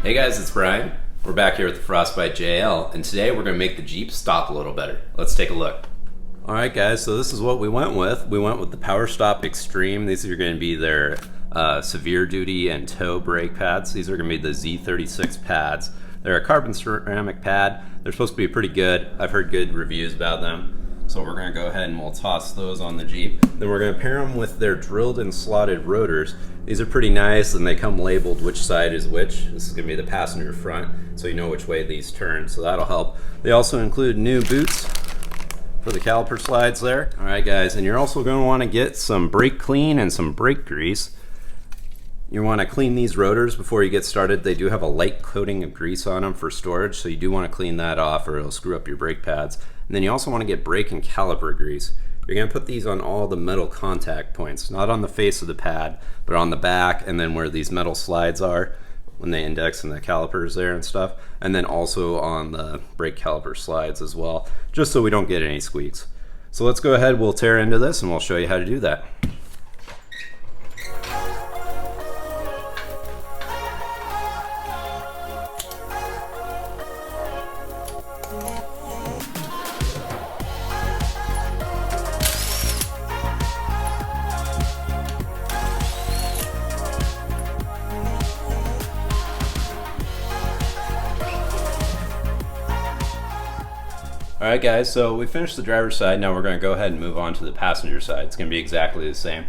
Hey guys, it's Brian. We're back here with the Frostbite JL, and today we're going to make the Jeep stop a little better. Let's take a look. Alright guys, so this is what we went with. We went with the Power Stop Extreme. These are going to be their severe duty and tow brake pads. These are going to be the Z36 pads. They're a carbon ceramic pad. They're supposed to be pretty good. I've heard good reviews about them. So we're going to go ahead and we'll toss those on the Jeep. Then we're going to pair them with their drilled and slotted rotors. These are pretty nice and they come labeled which side is which. This is going to be the passenger front, so you know which way these turn, so that'll help. They also include new boots for the caliper slides there. Alright guys, and you're also going to want to get some brake clean and some brake grease. You want to clean these rotors before you get started. They do have a light coating of grease on them for storage, so you do want to clean that off or it'll screw up your brake pads. And then you also want to get brake and caliper grease. You're going to put these on all the metal contact points, not on the face of the pad, but on the back and then where these metal slides are when they index and the calipers there and stuff, and then also on the brake caliper slides as well, just so we don't get any squeaks. So let's go ahead, we'll tear into this and we'll show you how to do that. Alright guys, so we finished the driver's side. Now we're going to go ahead and move on to the passenger side. It's going to be exactly the same.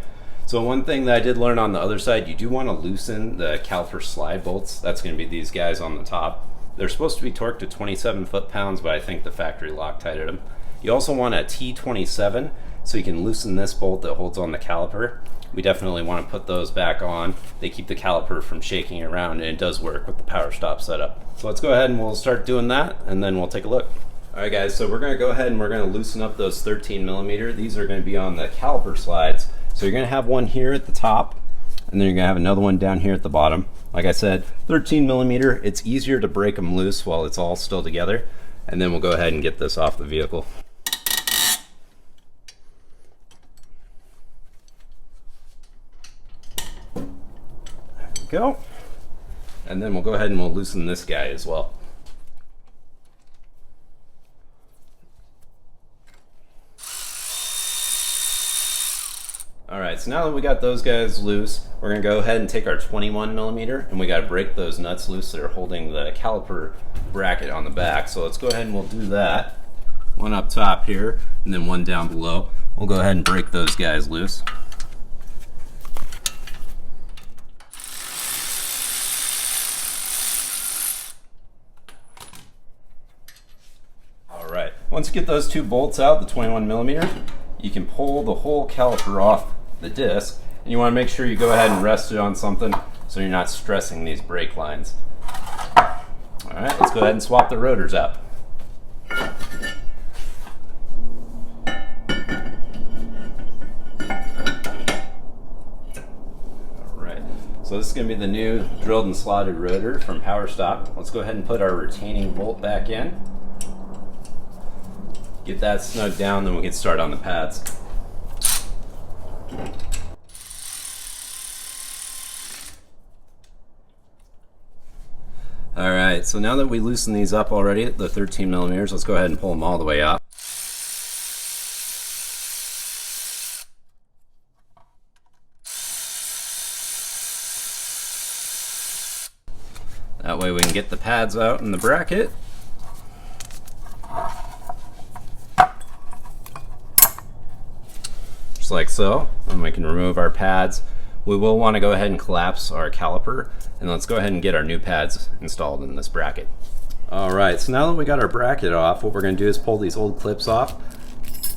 So one thing that I did learn on the other side, you do want to loosen the caliper slide bolts. That's going to be these guys on the top. They're supposed to be torqued to 27 foot-pounds, but I think the factory Loctited them. You also want a T27, so you can loosen this bolt that holds on the caliper. We definitely want to put those back on. They keep the caliper from shaking around, and it does work with the Power Stop setup. So let's go ahead and we'll start doing that, and then we'll take a look. Alright guys, so we're going to go ahead and we're going to loosen up those 13mm. These are going to be on the caliper slides. So you're going to have one here at the top, and then you're going to have another one down here at the bottom. Like I said, 13mm, it's easier to break them loose while it's all still together. And then we'll go ahead and get this off the vehicle. There we go. And then we'll go ahead and we'll loosen this guy as well. Alright, so now that we got those guys loose, we're going to go ahead and take our 21mm and we got to break those nuts loose that are holding the caliper bracket on the back. So let's go ahead and we'll do that. One up top here and then one down below. We'll go ahead and break those guys loose. Alright, once you get those two bolts out, the 21mm, you can pull the whole caliper off the disc, and you want to make sure you go ahead and rest it on something so you're not stressing these brake lines. Alright, let's go ahead and swap the rotors out. Alright, so this is going to be the new drilled and slotted rotor from Power Stop. Let's go ahead and put our retaining bolt back in. Get that snug down, then we can start on the pads. Alright, so now that we loosen these up already, the 13mm, let's go ahead and pull them all the way out. That way we can get the pads out in the bracket. Just like so, and we can remove our pads. We will want to go ahead and collapse our caliper, and let's go ahead and get our new pads installed in this bracket. Alright, so now that we got our bracket off, what we're going to do is pull these old clips off.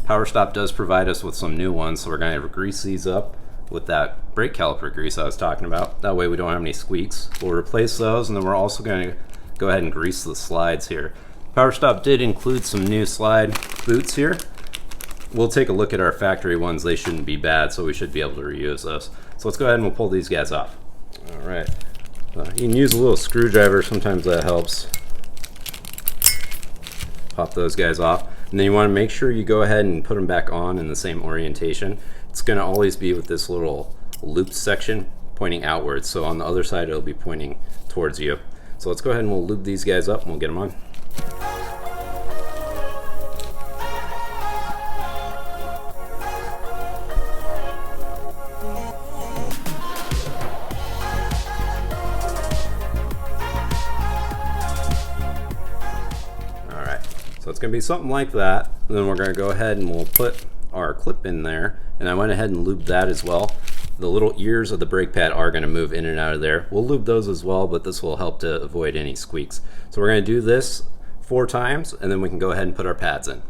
Power Stop does provide us with some new ones, so we're going to grease these up with that brake caliper grease I was talking about. That way we don't have any squeaks. We'll replace those, and then we're also going to go ahead and grease the slides here. Power Stop did include some new slide boots here. We'll take a look at our factory ones. They shouldn't be bad, so we should be able to reuse those. So let's go ahead and we'll pull these guys off. Alright, you can use a little screwdriver, sometimes that helps. Pop those guys off, and then you want to make sure you go ahead and put them back on in the same orientation. It's going to always be with this little loop section pointing outwards, so on the other side it'll be pointing towards you. So let's go ahead and we'll lube these guys up and we'll get them on. Alright, so it's going to be something like that. And then we're going to go ahead and we'll put our clip in there. And I went ahead and lubed that as well. The little ears of the brake pad are going to move in and out of there. We'll lube those as well, but this will help to avoid any squeaks. So we're going to do this 4 times, and then we can go ahead and put our pads in.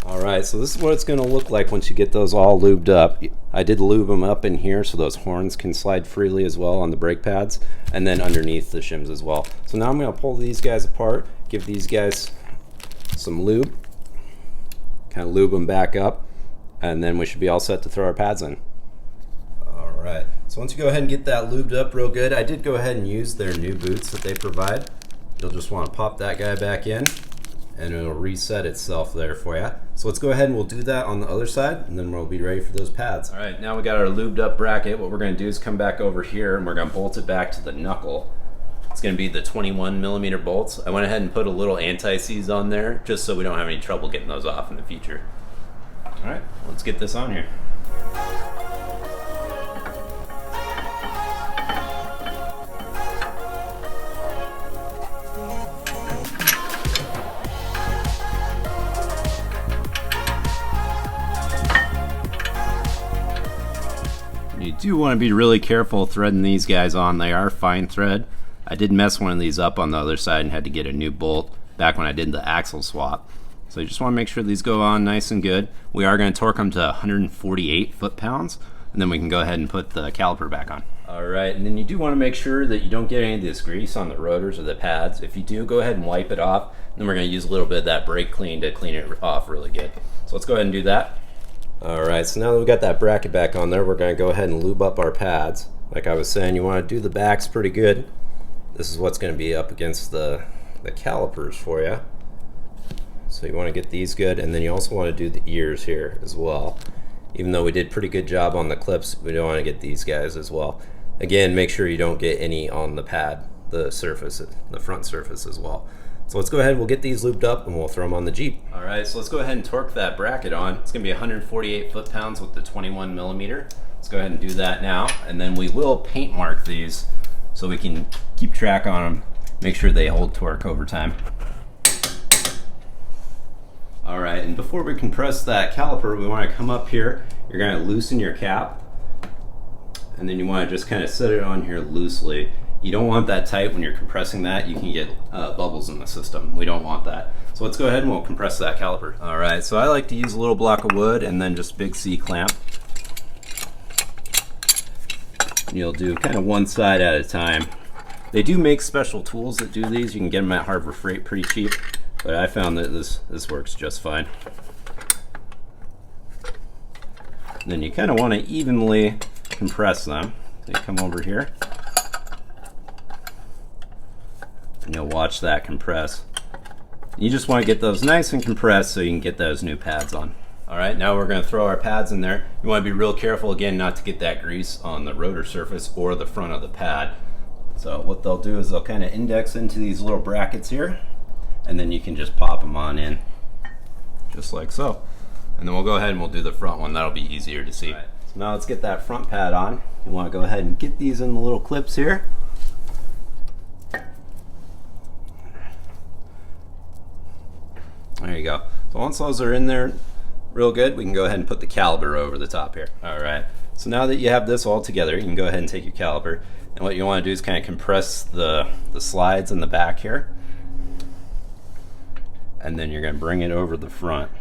Alright, so this is what it's going to look like once you get those all lubed up. I did lube them up in here so those horns can slide freely as well on the brake pads, and then underneath the shims as well. So now I'm going to pull these guys apart, give these guys some lube, kind of lube them back up, and then we should be all set to throw our pads in. Alright, so once you go ahead and get that lubed up real good, I did go ahead and use their new boots that they provide. You'll just want to pop that guy back in and it'll reset itself there for you. So let's go ahead and we'll do that on the other side and then we'll be ready for those pads. Alright, now we got our lubed up bracket. What we're going to do is come back over here and we're going to bolt it back to the knuckle. It's going to be the 21mm bolts. I went ahead and put a little anti-seize on there just so we don't have any trouble getting those off in the future. Alright, let's get this on here. You do want to be really careful threading these guys on. They are fine thread. I did mess one of these up on the other side and had to get a new bolt back when I did the axle swap. So you just want to make sure these go on nice and good. We are going to torque them to 148 foot-pounds, and then we can go ahead and put the caliper back on. Alright, and then you do want to make sure that you don't get any of this grease on the rotors or the pads. If you do, go ahead and wipe it off. Then we're going to use a little bit of that brake clean to clean it off really good. So let's go ahead and do that. Alright, so now that we've got that bracket back on there, we're going to go ahead and lube up our pads. Like I was saying, you want to do the backs pretty good. This is what's going to be up against the calipers for you. So you want to get these good, and then you also want to do the ears here as well. Even though we did pretty good job on the clips, we don't want to get these guys as well. Again, make sure you don't get any on the pad, the surface, the front surface as well. So let's go ahead, we'll get these lubed up and we'll throw them on the Jeep. Alright, so let's go ahead and torque that bracket on. It's going to be 148 foot-pounds with the 21mm. Let's go ahead and do that now, and then we will paint mark these so we can keep track on them, make sure they hold torque over time. Alright, and before we compress that caliper, we want to come up here. You're going to loosen your cap, and then you want to just kind of set it on here loosely. You don't want that tight. When you're compressing that, you can get bubbles in the system. We don't want that. So let's go ahead and we'll compress that caliper. Alright, so I like to use a little block of wood and then just big C clamp. And you'll do kind of one side at a time. They do make special tools that do these. You can get them at Harbor Freight pretty cheap, but I found that this works just fine. And then you kind of want to evenly compress them. So you come over here and you'll watch that compress. You just want to get those nice and compressed so you can get those new pads on. Alright, now we're going to throw our pads in there. You want to be real careful again not to get that grease on the rotor surface or the front of the pad. So what they'll do is they'll kind of index into these little brackets here, and then you can just pop them on in, just like so. And then we'll go ahead and we'll do the front one. That'll be easier to see. Right. So now let's get that front pad on. You want to go ahead and get these in the little clips here. There you go. So once those are in there real good, we can go ahead and put the caliper over the top here. Alright, so now that you have this all together, you can go ahead and take your caliper, and what you want to do is kind of compress the slides in the back here, and then you're going to bring it over the front.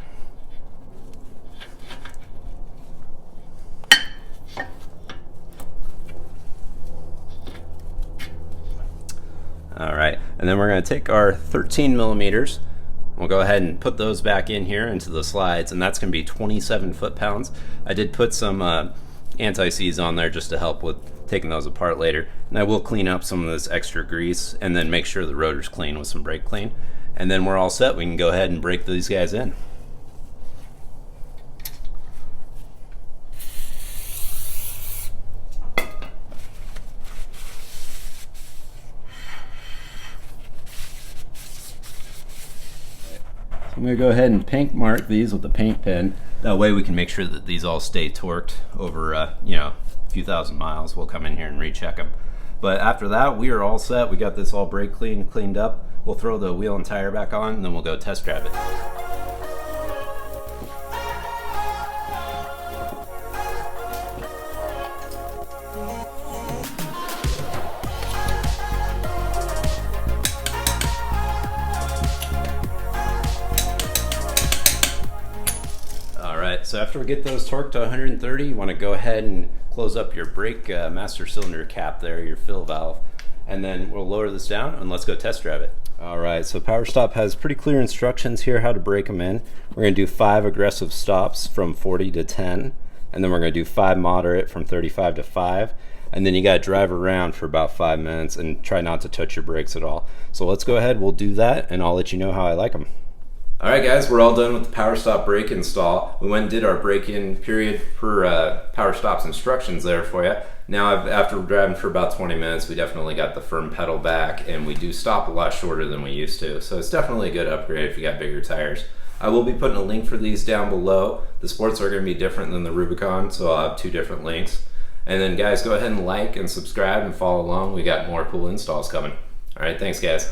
Alright, and then we're going to take our 13mm. We'll go ahead and put those back in here into the slides, and that's going to be 27 foot-pounds. I did put some anti-seize on there just to help with taking those apart later. And I will clean up some of this extra grease and then make sure the rotor's clean with some brake clean. And then we're all set. We can go ahead and brake these guys in. I'm gonna go ahead and paint mark these with the paint pen. That way we can make sure that these all stay torqued over, you know, a few thousand miles. We'll come in here and recheck them. But after that, we are all set. We got this all brake cleaned up. We'll throw the wheel and tire back on, and then we'll go test drive it. Alright, so after we get those torqued to 130, you want to go ahead and close up your brake master cylinder cap there, your fill valve, and then we'll lower this down and let's go test drive it. Alright, so PowerStop has pretty clear instructions here how to break them in. We're going to do 5 aggressive stops from 40 to 10, and then we're going to do 5 moderate from 35 to 5, and then you got to drive around for about 5 minutes and try not to touch your brakes at all. So let's go ahead, we'll do that, and I'll let you know how I like them. Alright guys, we're all done with the PowerStop brake install. We went and did our break-in period per PowerStop's instructions there for you. Now after driving for about 20 minutes, we definitely got the firm pedal back, and we do stop a lot shorter than we used to. So it's definitely a good upgrade if you got bigger tires. I will be putting a link for these down below. The Sports are going to be different than the Rubicon, so I'll have 2 different links. And then guys, go ahead and like and subscribe and follow along. We got more cool installs coming. Alright, thanks guys.